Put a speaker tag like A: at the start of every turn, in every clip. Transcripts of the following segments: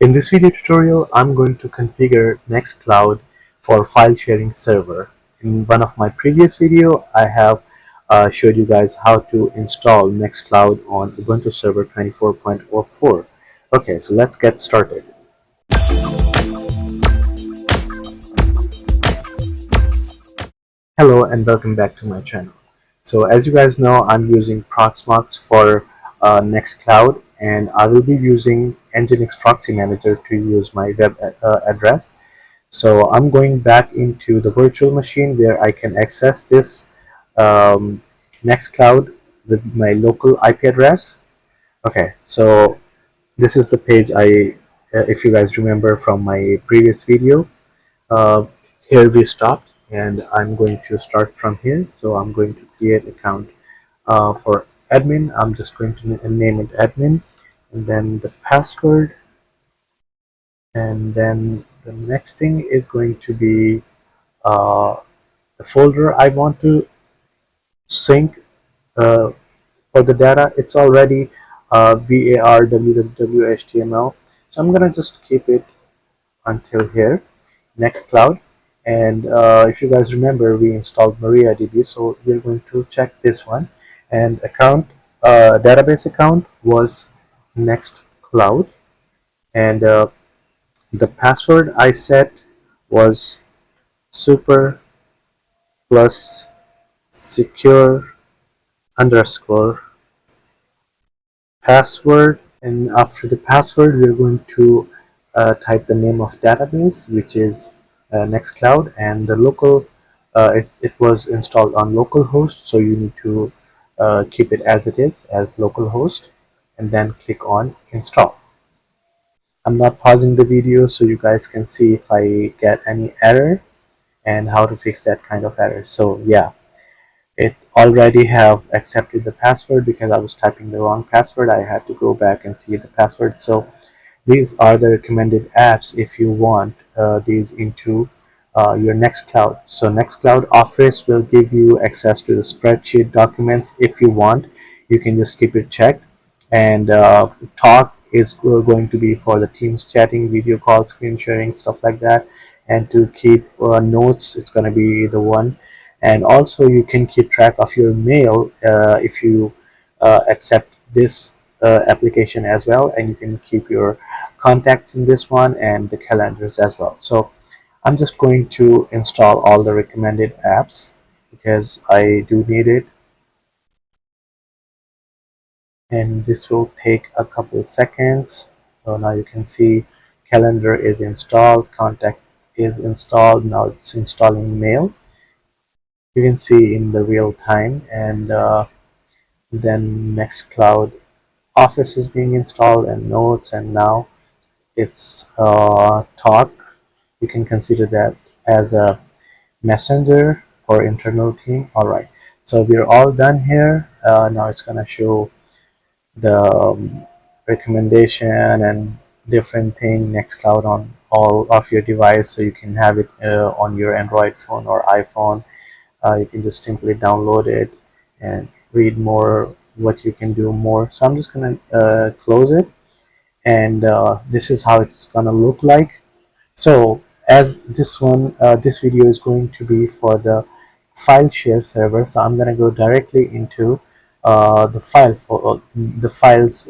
A: In this video tutorial, I'm going to configure Nextcloud for file sharing server. In one of my previous video, I have showed you guys how to install Nextcloud on Ubuntu Server 24.04. Okay, so let's get started. Hello and welcome back to my channel. So as you guys know, I'm using Proxmox for Nextcloud, and I will be using Nginx Proxy Manager to use my web address. So I'm going back into the virtual machine where I can access this um, Nextcloud with my local IP address. Okay, so this is the page if you guys remember from my previous video, uh, here we stopped, and I'm going to start from here. So I'm going to create account for admin. I'm just going to name it admin, and then the password, and then the next thing is going to be uh, the folder I want to sync uh, for the data. It's already var www html, so I'm gonna just keep it until here, Nextcloud. And if you guys remember, we installed MariaDB, so we're going to check this one. And account database account was Nextcloud, and the password I set was super plus secure underscore password. And after the password, we're going to type the name of database, which is Nextcloud, and the local. It was installed on localhost, so you need to keep it as it is, as localhost, and then click on install. I'm not pausing the video so you guys can see if I get any error and how to fix that kind of error. So yeah, it already have accepted the password because I was typing the wrong password. I had to go back and see the password. So these are the recommended apps if you want these into your Nextcloud. So Nextcloud Office will give you access to the spreadsheet documents. If you want, you can just keep it checked. And Talk is going to be for the Teams chatting, video call, screen sharing, stuff like that. And to keep notes, it's going to be the one. And also you can keep track of your mail if you accept this application as well, and you can keep your contacts in this one and the calendars as well. So I'm just going to install all the recommended apps because I do need it, and this will take a couple seconds. So now you can see calendar is installed, contact is installed. Now it's installing mail, you can see in the real time. And then Nextcloud Office is being installed, and notes, and now it's Talk. You can consider that as a messenger for internal team. All right, so we're all done here. Now it's gonna show the recommendation and different thing Nextcloud on all of your device, so you can have it on your Android phone or iPhone. You can just simply download it and read more what you can do more. So I'm just gonna close it, and this is how it's gonna look like. So as this video is going to be for the file share server, so I'm gonna go directly into the file for the files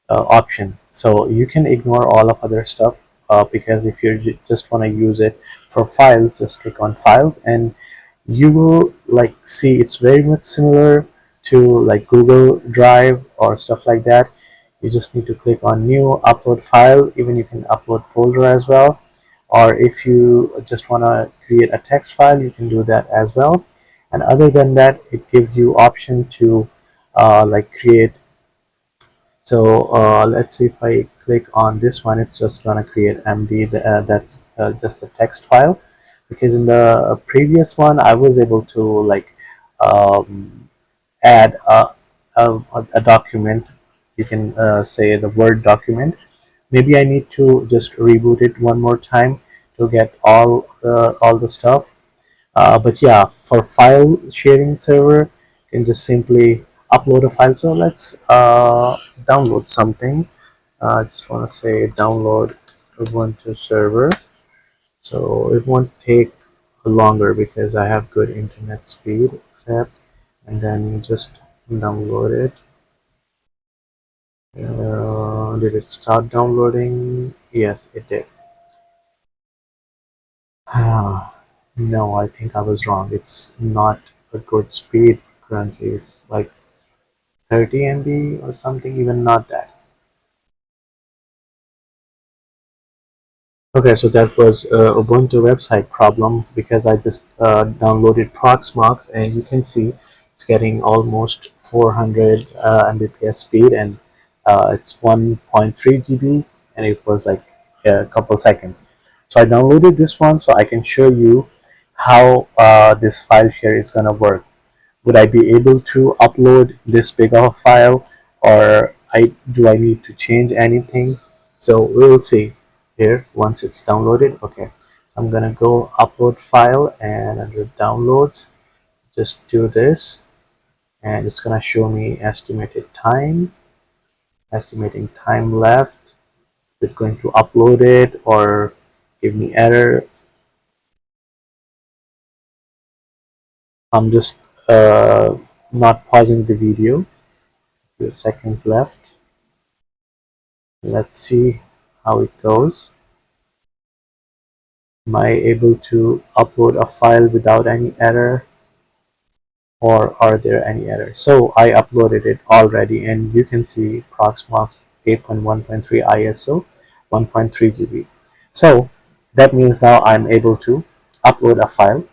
A: option. So you can ignore all of other stuff because if you just want to use it for files, just click on files, and you will like see it's very much similar to like Google Drive or stuff like that. You just need to click on new, upload file. Even you can upload folder as well, or if you just want to create a text file, you can do that as well. And other than that, it gives you option to like create. So let's see, if I click on this one, it's just gonna create MD. That's just a text file, because in the previous one I was able to like um, add a document. You can say the Word document. Maybe I need to just reboot it one more time to get all the stuff. But yeah, for file sharing server, you can just simply upload a file. So let's download something. I just want to say download Ubuntu server. So it won't take longer because I have good internet speed, except, and then just download it. Did it start downloading? Yes, it did. No, I think I was wrong. It's not a good speed currently. It's like 30 MB or something, even not that. Okay, so that was Ubuntu website problem because I just downloaded Proxmox, and you can see it's getting almost 400 Mbps speed, and it's 1.3 GB, and it was like a couple seconds. So I downloaded this one so I can show you how this file share is gonna work. Would I be able to upload this big of a file, or do I need to change anything? So we will see here once it's downloaded. Okay, so I'm gonna go upload file, and under downloads just do this, and it's gonna show me estimating time left. Is it going to upload it or give me error? I'm just not pausing the video. A few seconds left. Let's see how it goes. Am I able to upload a file without any error, or are there any errors? So I uploaded it already, and you can see Proxmox 8.1.3 ISO 1.3 GB. So that means now I'm able to upload a file.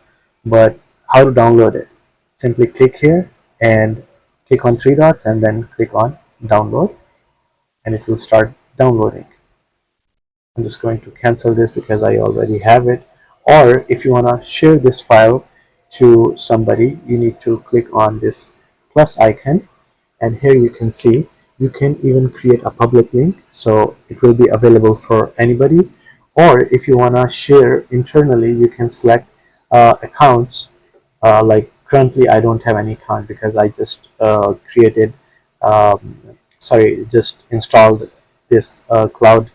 A: But how to download it? Simply click here and click on three dots, and then click on download, and it will start downloading. I'm just going to cancel this because I already have it. Or if you want to share this file to somebody, you need to click on this plus icon, and here you can see you can even create a public link, so it will be available for anybody. Or if you want to share internally, you can select accounts. Like currently I don't have any account because I just created just installed this cloud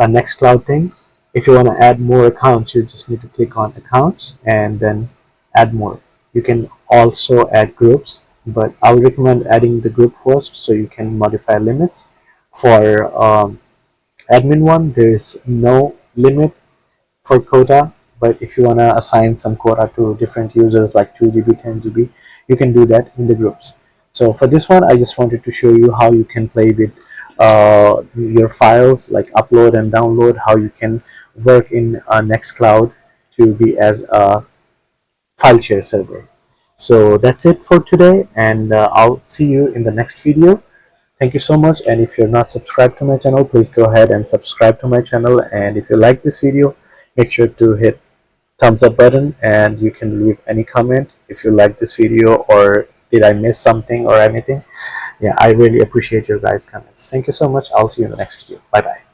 A: nextcloud thing. If you want to add more accounts, you just need to click on accounts and then add more. You can also add groups, but I would recommend adding the group first so you can modify limits. For admin one, there is no limit for quota, but if you want to assign some quota to different users like 2 GB, 10 GB, you can do that in the groups. So for this one, I just wanted to show you how you can play with your files, like upload and download, how you can work in nextcloud to be as a file share server. So that's it for today, and I'll see you in the next video. Thank you so much, and if you're not subscribed to my channel, please go ahead and subscribe to my channel. And if you like this video, make sure to hit thumbs up button, and you can leave any comment if you like this video, or did I miss something or anything. Yeah, I really appreciate your guys' comments. Thank you so much. I'll see you in the next video. Bye bye.